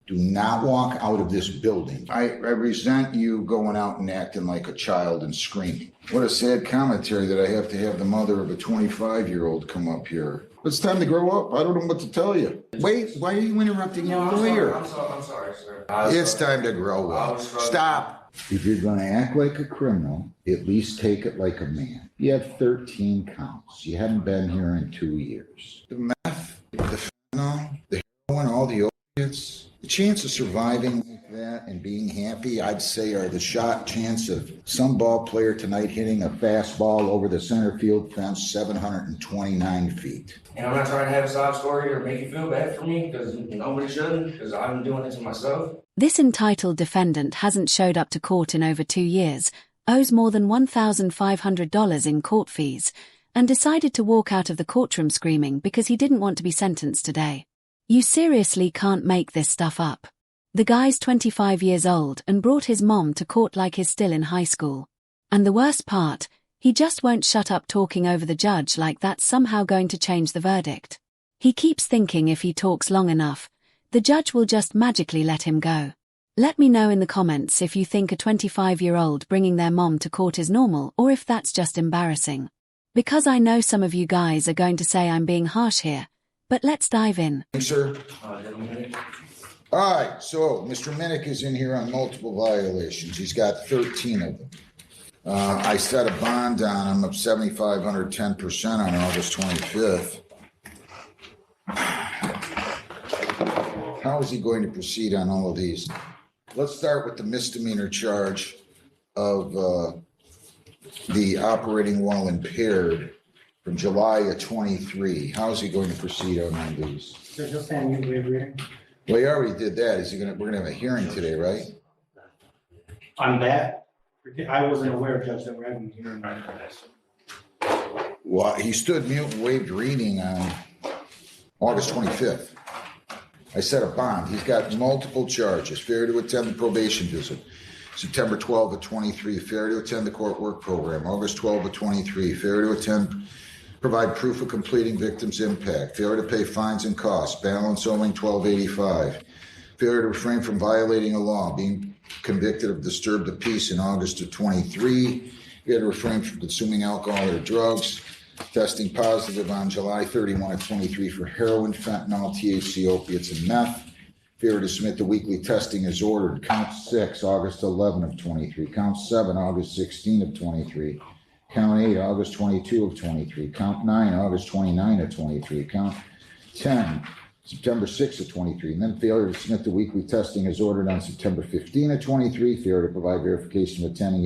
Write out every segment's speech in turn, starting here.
Do not walk out of this building. I resent you going out and acting like a child and screaming. What a sad commentary that I have to have the mother of a 25-year-old come up here. It's time to grow up. I don't know what to tell you. Wait, why are you interrupting your lawyer? I'm sorry, sir. It's time to grow up. Stop. If you're going to act like a criminal, at least take it like a man. You have 13 counts. You haven't been here in 2 years. The meth, the fentanyl, the heroin, all the opiates. The chance of surviving like that and being happy, I'd say, are the shot chance of some ball player tonight hitting a fastball over the center field fence 729 feet. And I'm not trying to have a sob story or make you feel bad for me, because nobody shouldn't, because I've been doing it to myself. This entitled defendant hasn't showed up to court in over 2 years, owes more than $1,500 in court fees, and decided to walk out of the courtroom screaming because he didn't want to be sentenced today. You seriously can't make this stuff up. The guy's 25 years old and brought his mom to court like he's still in high school. And the worst part, he just won't shut up talking over the judge like that's somehow going to change the verdict. He keeps thinking if he talks long enough, the judge will just magically let him go. Let me know in the comments if you think a 25-year-old bringing their mom to court is normal or if that's just embarrassing. Because I know some of you guys are going to say I'm being harsh here. But let's dive in. Sir. All right, so Mr. Minnick is in here on multiple violations. He's got 13 of them. I set a bond on him of $7,500, 10% on August 25th. How is he going to proceed on all of these? Let's start with the misdemeanor charge of the operating while impaired from July of 23. How is he going to proceed on all these? Judge, you'll stand mute, waive reading. Well, he already did that. We're gonna have a hearing today, right? On that, I wasn't aware, Judge, that we're having a hearing on that. Well, he stood mute and waived reading on August 25th. I set a bond. He's got multiple charges. Failure to attend the probation visit. September 12 of 23. Failure to attend the court work program. August 12 of 23. Failure to provide proof of completing victim's impact. Failure to pay fines and costs. Balance owing $12.85. Failure to refrain from violating a law. Being convicted of disturbed the peace in August of 23. Failure to refrain from consuming alcohol or drugs. Testing positive on July 31 of 23 for heroin, fentanyl, THC, opiates, and meth. Failure to submit the weekly testing as ordered. Count 6, August 11 of 23. Count 7, August 16 of 23. Count 8, August 22 of 23. Count 9, August 29 of 23. Count 10, September 6 of 23. And then failure to submit the weekly testing as ordered on September 15 of 23. Failure to provide verification of attending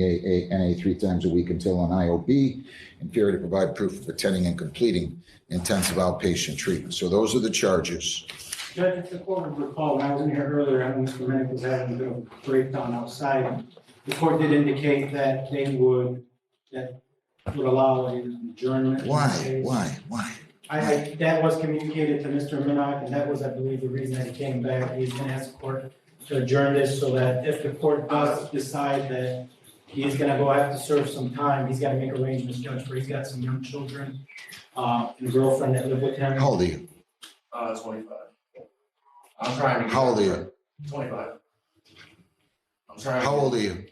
NA 3 times a week until an IOB. And failure to provide proof of attending and completing intensive outpatient treatment. So those are the charges. Judge, if the court would recall, when I was in here earlier, and Mr. Minnick was having a bit of a breakdown outside, the court did indicate that they would allow an adjournment. Why? That was communicated to Mr. Minnick, and that was, I believe, the reason that he came back. He's going to ask the court to adjourn this so that if the court does decide that he's going to go have to serve some time, he's got to make arrangements, Judge, where he's got some young children and a girlfriend that live with him. How old are you? 25. I'm trying to. How old are you? 25. I'm trying. How old are you?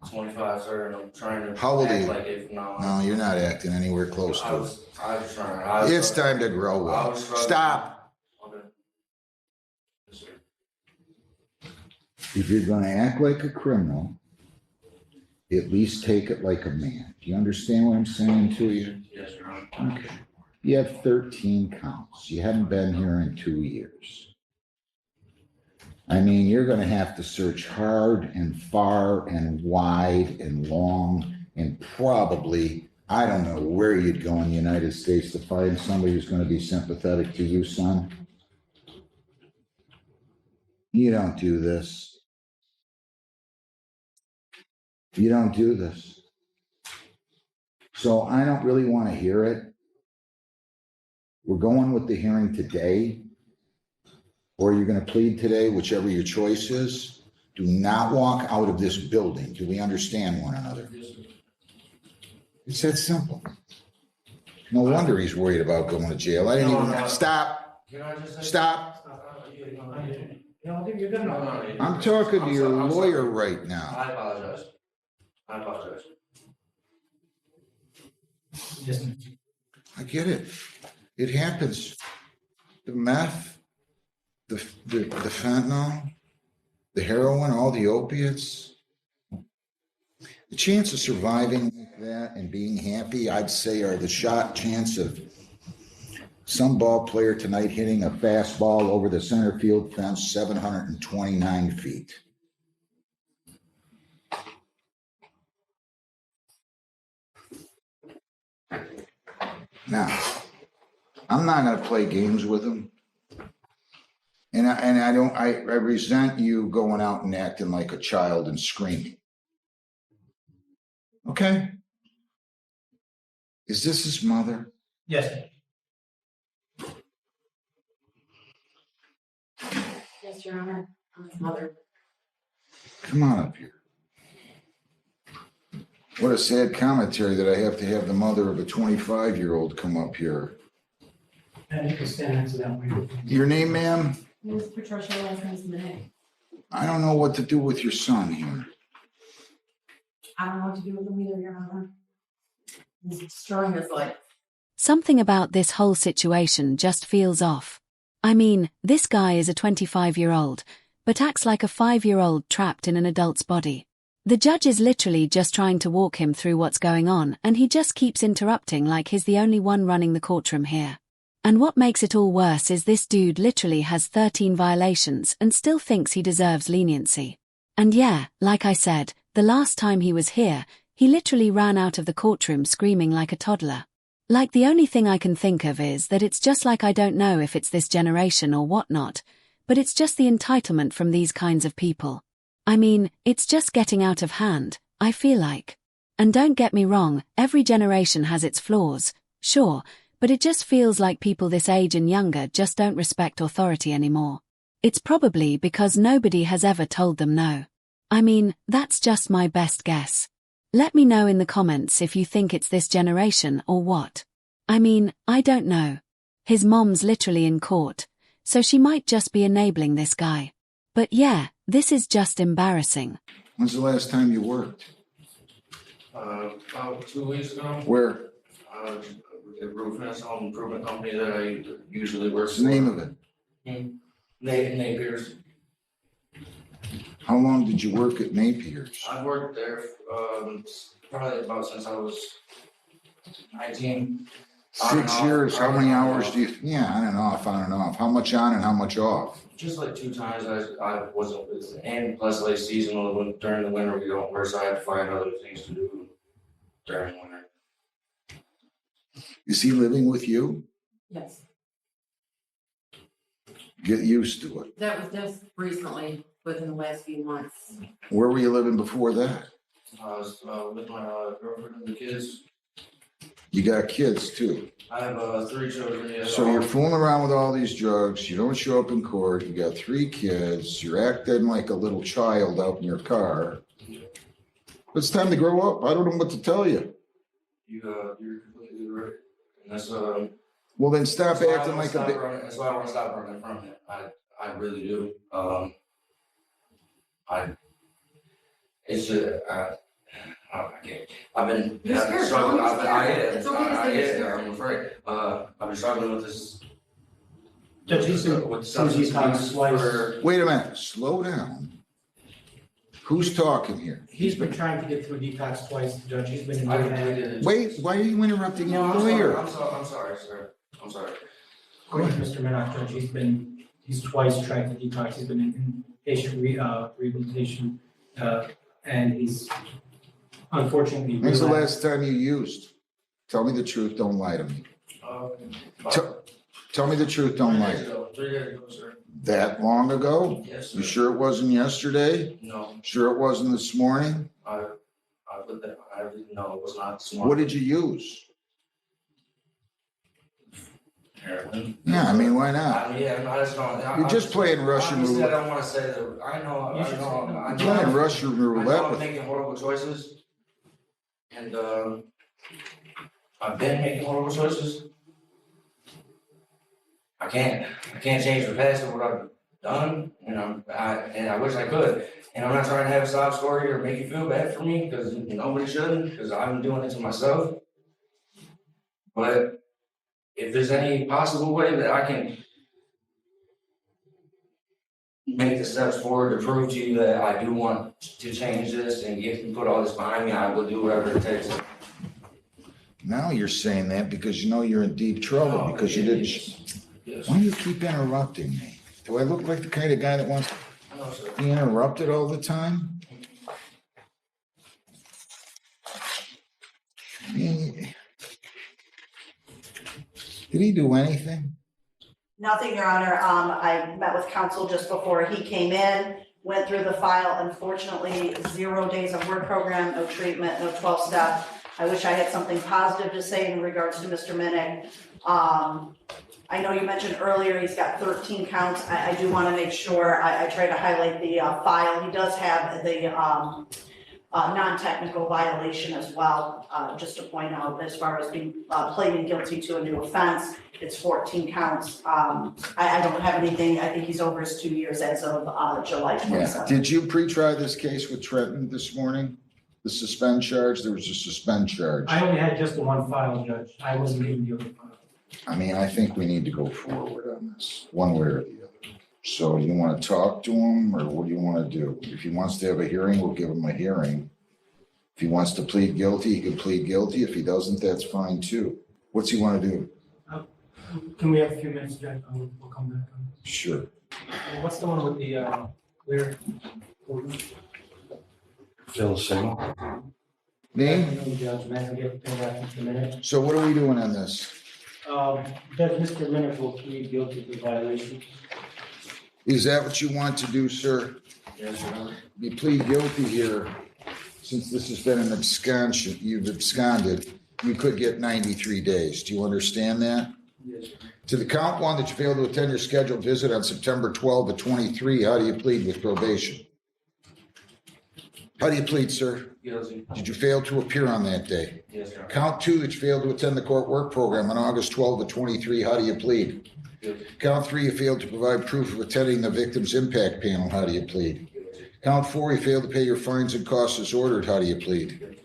25, sir, and I'm trying to. How old are act you? Like if not. No, you're not acting anywhere close I to it. was trying. It's time to grow up. Stop. Okay. Yes, sir. If you're going to act like a criminal, at least take it like a man. Do you understand what I'm saying to you? Yes, Your Honor. Okay. You have 13 counts. You haven't been here in 2 years. I mean, you're going to have to search hard and far and wide and long and probably, I don't know where you'd go in the United States to find somebody who's going to be sympathetic to you, son. You don't do this. You don't do this. So I don't really want to hear it. We're going with the hearing today, or you're going to plead today, whichever your choice is. Do not walk out of this building. Do we understand one another? It's that simple. No wonder he's worried about going to jail. I didn't even, stop. Can I just say? Stop. No, I think you're good. I'm talking to your I'm lawyer sorry. right now. I apologize. I apologize. Yes, I get it. It happens. The meth, the fentanyl, the heroin, all the opiates. The chance of surviving like that and being happy, I'd say, are the shot chance of some ball player tonight hitting a fastball over the center field fence 729 feet. Now, I'm not going to play games with him. And I resent you going out and acting like a child and screaming. Okay? Is this his mother? yes. Yes, Your Honor. I'm his mother. Come on up here. What a sad commentary that I have to have the mother of a 25-year-old come up here. And you can stand next to that way. Your name, ma'am? Miss Patricia, last name's Minnick. I don't know what to do with your son here. I don't know what to do with him either, Your Honor. He's destroying his life. Something about this whole situation just feels off. I mean, this guy is a 25-year-old, but acts like a 5-year-old trapped in an adult's body. The judge is literally just trying to walk him through what's going on, and he just keeps interrupting like he's the only one running the courtroom here. And what makes it all worse is this dude literally has 13 violations and still thinks he deserves leniency. And yeah, like I said, the last time he was here, he literally ran out of the courtroom screaming like a toddler. Like the only thing I can think of is that it's just like I don't know if it's this generation or whatnot, but it's just the entitlement from these kinds of people. I mean, it's just getting out of hand, I feel like. And don't get me wrong, every generation has its flaws, sure, but it just feels like people this age and younger just don't respect authority anymore. It's probably because nobody has ever told them no. I mean, that's just my best guess. Let me know in the comments if you think it's this generation or what. I mean, I don't know. His mom's literally in court, so she might just be enabling this guy. But yeah, this is just embarrassing. When's the last time you worked? About 2 weeks ago. Where? The roofing home improvement company that I usually work What's for. the name of it? Napier's. How long did you work at Napier's? I've worked there probably about since I was 19. 6 years. How many hours do you? Yeah, on and off, on and off. How much on and how much off? Just like 2 times I wasn't, and plus like seasonal, during the winter we don't work, so I had to find other things to do during winter. Is he living with you? Yes. Get used to it. That was just recently, within the last few months. Where were you living before that? I was with my girlfriend and the kids. You got kids too. I have 3 children. Yeah, So you're fooling around with all these drugs. You don't show up in court. You got 3 kids. You're acting like a little child out in your car. It's time to grow up. I don't know what to tell you. You're completely right. And that's Well, then stop that's why I acting wanna like a stop bit. running- That's why I want to stop running from it. I really do. It's just I can't. I've been You're scared, struggling. Tom. You're scared. It's okay to say you're I'm afraid. I've been struggling with this. Judge, he's been- with Susie's substance twice. abuse for. Wait a minute. Slow down. Who's talking here? He's been trying to get through detox twice, Judge. He's been in I rehab. completed it. Wait, why are you interrupting your No, lawyer? I'm sorry, sir. I'm sorry. Go ahead, Mr. Minnick, Judge. He's twice tried to detox. He's been in patient rehabilitation, and he's unfortunately. When's the relapsed. last time you used? Tell me the truth. Don't lie to me. Tell me the truth. Don't lie. 3 days ago, sir. That long ago? Yes, You sir. sure it wasn't yesterday? No, Sure it wasn't this morning? I put that, I didn't know it was not What smart. did you use? Heroin. Yeah, I mean, why not? Yeah, I just don't. You're just playing Russian Obviously, I roulette. don't wanna say that, I know, You should say no. I You're know. playing Russian I know roulette I'm with. making horrible choices. And, I've been making horrible choices. I can't change the past of what done, and I wish I could. And I'm not trying to have a sob story or make you feel bad for me, because nobody should, because I'm doing it to myself. But if there's any possible way that I can make the steps forward to prove to you that I do want to change this and put all this behind me, I will do whatever it takes. Now you're saying that because you know you're in deep trouble because you didn't. Yes. Why do you keep interrupting me? Do I look like the kind of guy that wants No, sir. to be interrupted all the time? Did he do anything? Nothing, Your Honor. I met with counsel just before he came in, went through the file. Unfortunately, 0 days of work program, no treatment, no 12-step. I wish I had something positive to say in regards to Mr. Minnick. I know you mentioned earlier he's got 13 counts. I do want to make sure I try to highlight the file. He does have the non-technical violation as well, just to point out as far as being pleading guilty to a new offense. It's 14 counts. I don't have anything. I think he's over his 2 years as of July 27th. Yeah. Did you pre-try this case with Trenton this morning? The suspend charge? There was a suspend charge. I only had just the one file, Judge. I wasn't given the other file. I mean, I think we need to go forward on this, one way or the other. So you want to talk to him, or what do you want to do? If he wants to have a hearing, we'll give him a hearing. If he wants to plead guilty, he can plead guilty. If he doesn't, that's fine too. What's he want to do? Can we have a few minutes, Judge? We'll come back on. Sure. What's the one with the clear? Still single. Name? Judge, may I get back in a minute? So what are we doing on this? Judge, Mr. Minnick will plead guilty to violation. Is that what you want to do, sir? Yes, Your Honor. You plead guilty here, since this has been an absconsion, you've absconded, you could get 93 days. Do you understand that? Yes. To the count one that you failed to attend your scheduled visit on September 12 of 23, how do you plead with probation? How do you plead, sir? Guilty. Did you fail to appear on that day? Yes, Your Honor. Count two that you failed to attend the court work program on August 12 of 23, how do you plead? Guilty. Count three, you failed to provide proof of attending the victim's impact panel, how do you plead? Guilty. Count four, you failed to pay your fines and costs as ordered, how do you plead?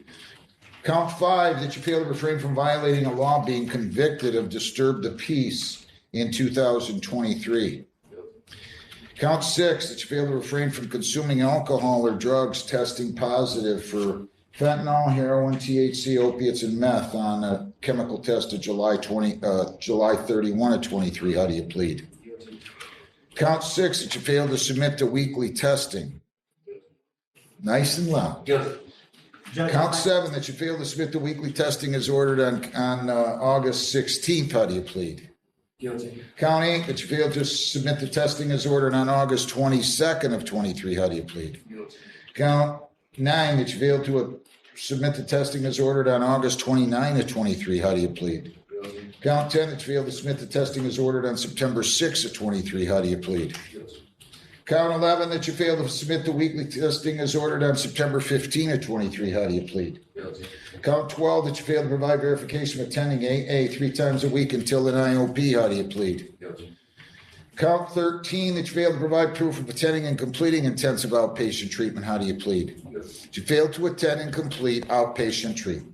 Count five, that you failed to refrain from violating a law, being convicted of disturbed the peace in 2023. Count six, that you failed to refrain from consuming alcohol or drugs testing positive for fentanyl, heroin, THC, opiates, and meth on a chemical test of July 31 of 23. How do you plead? Guilty. Count six, that you failed to submit to weekly testing. Nice and loud. Guilty. Judge, Count seven, that you failed to submit to weekly testing as ordered on August 16th. How do you plead? Guilty. Count eight, that you failed to submit the testing as ordered on August 22nd of 23. How do you plead? Guilty. Count nine, that you failed to submit the testing as ordered on August 29 of 23. How do you plead? Guilty. Count 10, that you failed to submit the testing as ordered on September 6 of 23. How do you plead? Guilty. Count 11, that you failed to submit the weekly testing as ordered on September 15 of 23. How do you plead? Guilty. Count 12, that you failed to provide verification of attending AA 3 times a week until an IOP. How do you plead? Guilty. Count 13, that you failed to provide proof of attending and completing intensive outpatient treatment. How do you plead? Guilty. You failed to attend and complete outpatient treatment.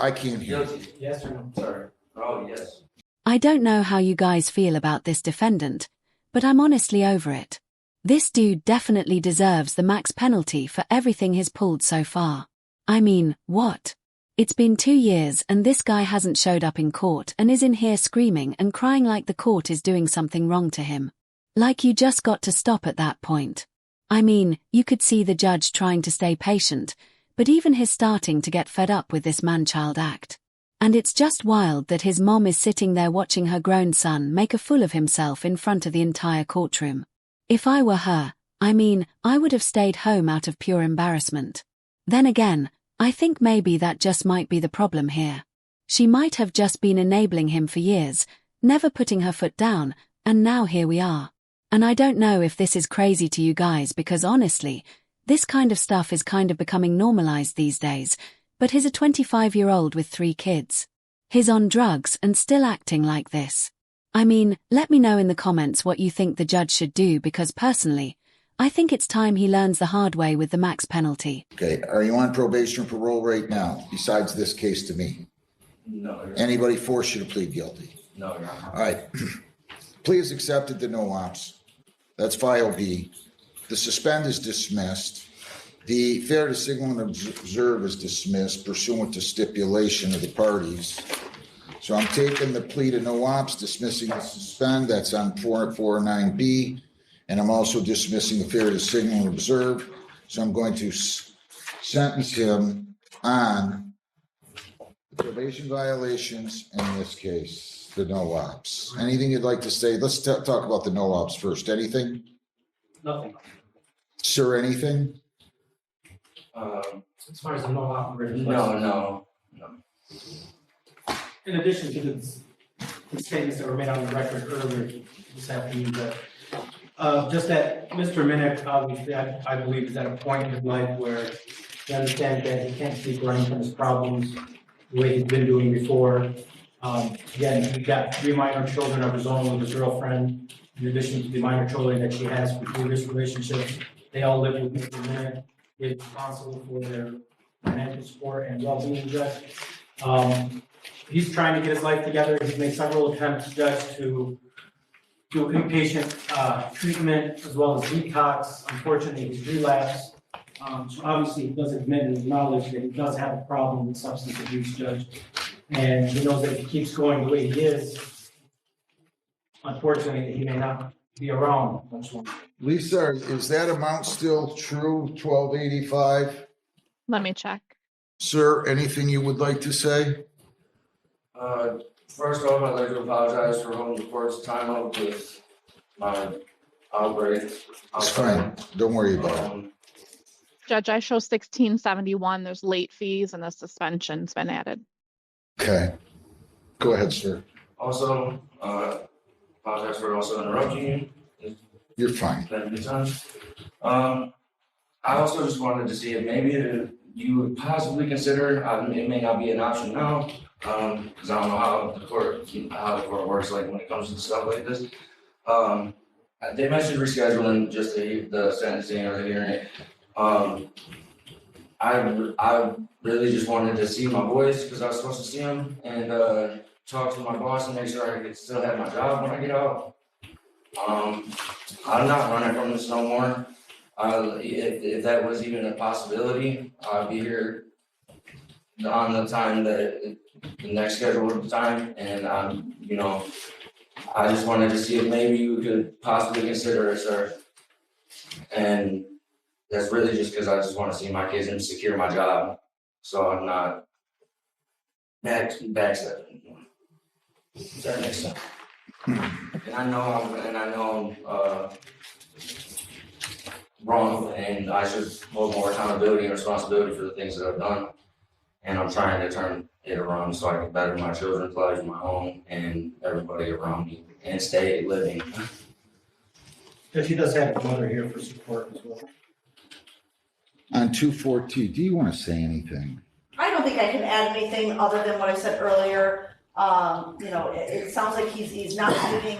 I can't hear. Guilty. yes or no? Sorry. Oh, yes. I don't know how you guys feel about this defendant, but I'm honestly over it. This dude definitely deserves the max penalty for everything he's pulled so far. I mean, what? It's been 2 years and this guy hasn't showed up in court and is in here screaming and crying like the court is doing something wrong to him. Like you just got to stop at that point. I mean, you could see the judge trying to stay patient, but even he's starting to get fed up with this man-child act. And it's just wild that his mom is sitting there watching her grown son make a fool of himself in front of the entire courtroom. If I were her, I mean, I would have stayed home out of pure embarrassment. Then again, I think maybe that just might be the problem here. She might have just been enabling him for years, never putting her foot down, and now here we are. And I don't know if this is crazy to you guys because honestly, this kind of stuff is kind of becoming normalized these days, but he's a 25-year-old with 3 kids. He's on drugs and still acting like this. I mean, let me know in the comments what you think the judge should do because personally, I think it's time he learns the hard way with the max penalty. Okay, are you on probation or parole right now, besides this case to me? No, Your Honor. Anybody force you to plead guilty? No, Your Honor. All right. Plea is accepted to no ops. That's file B. The suspend is dismissed. The failure to signal and observe is dismissed pursuant to stipulation of the parties. So I'm taking the plea to no ops, dismissing the suspend, that's on 449B. And I'm also dismissing the failure to signal and observe. So I'm going to sentence him on probation violations, in this case, the no ops. Anything you'd like to say? Let's talk about the no ops first. Anything? Nothing. Sir, anything? As far as the no operating. No. In addition to the statements that were made on the record earlier this afternoon, but just that Mr. Minnick, obviously, I believe is at a point in his life where he understands that he can't keep running from his problems the way he's been doing before. Again, he's got 3 minor children of his own with his girlfriend, in addition to the minor children that she has from previous relationships. They all live with Mr. Minnick. He's responsible for their financial support and well-being, Judge. He's trying to get his life together. He's made several attempts, Judge, to do inpatient treatment as well as detox. Unfortunately, he's relapsed. So obviously, he does admit and acknowledge that he does have a problem with substance abuse, Judge. And he knows that if he keeps going the way he is, unfortunately, he may not be around much longer. Lisa, is that amount still true, 1285? Let me check. Sir, anything you would like to say? First off, I'd like to apologize for holding the court's time up with my outbreak. It's fine. Don't worry about it. Judge, I show 1671. There's late fees and the suspension's been added. Okay. Go ahead, sir. Also, apologize for also interrupting you. You're fine. It's been a good time. I also just wanted to see if maybe you would possibly consider, it may not be an option now, because I don't know how the court works, like when it comes to stuff like this. They mentioned rescheduling just the sentencing or the hearing. I really just wanted to see my boys because I was supposed to see them and talk to my boss and make sure I could still have my job when I get out. I'm not running from this no more. If that was even a possibility, I'd be here on the time that the next scheduled time, and I just wanted to see if maybe you could possibly consider it, sir. And that's really just because I just want to see my kids and secure my job, so I'm not backstepping. Does that make sense? And I know I'm wrong, and I should hold more accountability and responsibility for the things that I've done. And I'm trying to turn it around so I can better my children's lives, my home, and everybody around me, and stay living. Because he does have a mother here for support as well. On 214, do you want to say anything? I don't think I can add anything other than what I said earlier. It sounds like he's not living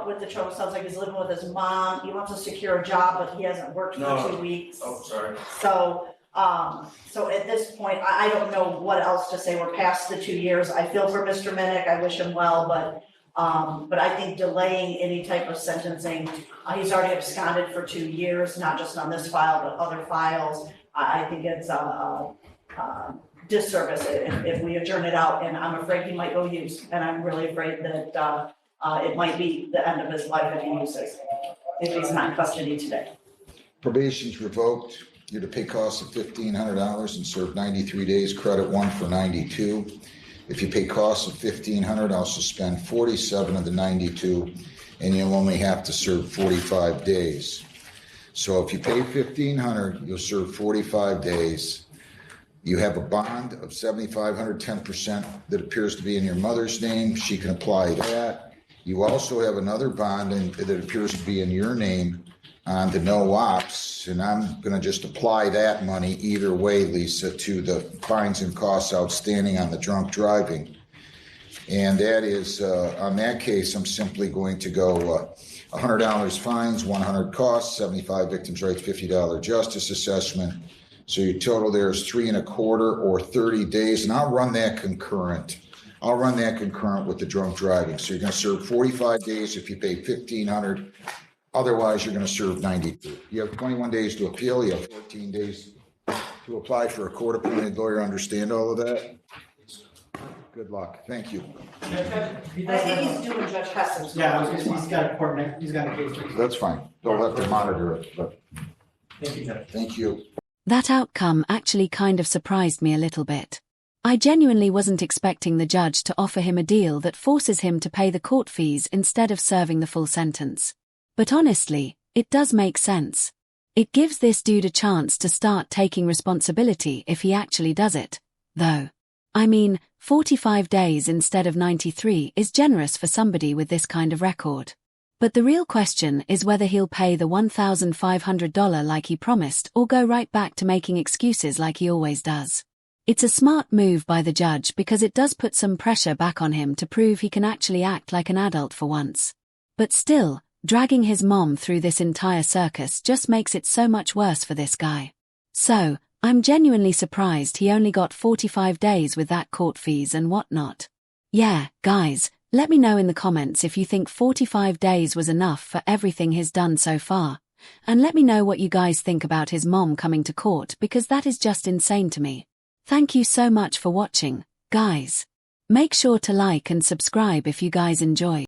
with the children. Sounds like he's living with his mom. He wants to secure a job, but he hasn't worked for 2 weeks. Oh, sorry. So at this point, I don't know what else to say. We're past the 2 years. I feel for Mr. Minnick. I wish him well, but I think delaying any type of sentencing, he's already absconded for 2 years, not just on this file, but other files. I think it's disservice if we adjourn it out, and I'm afraid he might go use, and I'm really afraid that it might be the end of his life if he uses, if he's not in custody today. Probation's revoked. You're to pay costs of $1,500 and serve 93 days, credit 1 for 92. If you pay costs of $1,500, I'll suspend 47 of the 92, and you'll only have to serve 45 days. So if you pay $1,500, you'll serve 45 days. You have a bond of $7,500, 10% that appears to be in your mother's name. She can apply that. You also have another bond that appears to be in your name on the no ops, and I'm going to just apply that money either way, Lisa, to the fines and costs outstanding on the drunk driving. And that is, on that case, I'm simply going to go $100 fines, 100 costs, 75 victims' rights, $50 justice assessment. So your total there is 3 1/4 or 30 days, and I'll run that concurrent. I'll run that concurrent with the drunk driving. So you're going to serve 45 days if you pay $1,500. Otherwise, you're going to serve 92. You have 21 days to appeal. You have 14 days to apply for a court-appointed lawyer. Understand all of that? Good luck. Thank you. I think he's doing Judge Hessen's. Yeah, I was gonna say, he's got a court next, he's got a case. next. That's fine. They'll have to monitor it, but Thank you, Judge. thank you. That outcome actually kind of surprised me a little bit. I genuinely wasn't expecting the judge to offer him a deal that forces him to pay the court fees instead of serving the full sentence. But honestly, it does make sense. It gives this dude a chance to start taking responsibility if he actually does it, though. I mean, 45 days instead of 93 is generous for somebody with this kind of record. But the real question is whether he'll pay the $1,500 like he promised or go right back to making excuses like he always does. It's a smart move by the judge because it does put some pressure back on him to prove he can actually act like an adult for once. But still, dragging his mom through this entire circus just makes it so much worse for this guy. So, I'm genuinely surprised he only got 45 days with that court fees and whatnot. Yeah, guys, let me know in the comments if you think 45 days was enough for everything he's done so far. And let me know what you guys think about his mom coming to court because that is just insane to me. Thank you so much for watching, guys. Make sure to like and subscribe if you guys enjoy.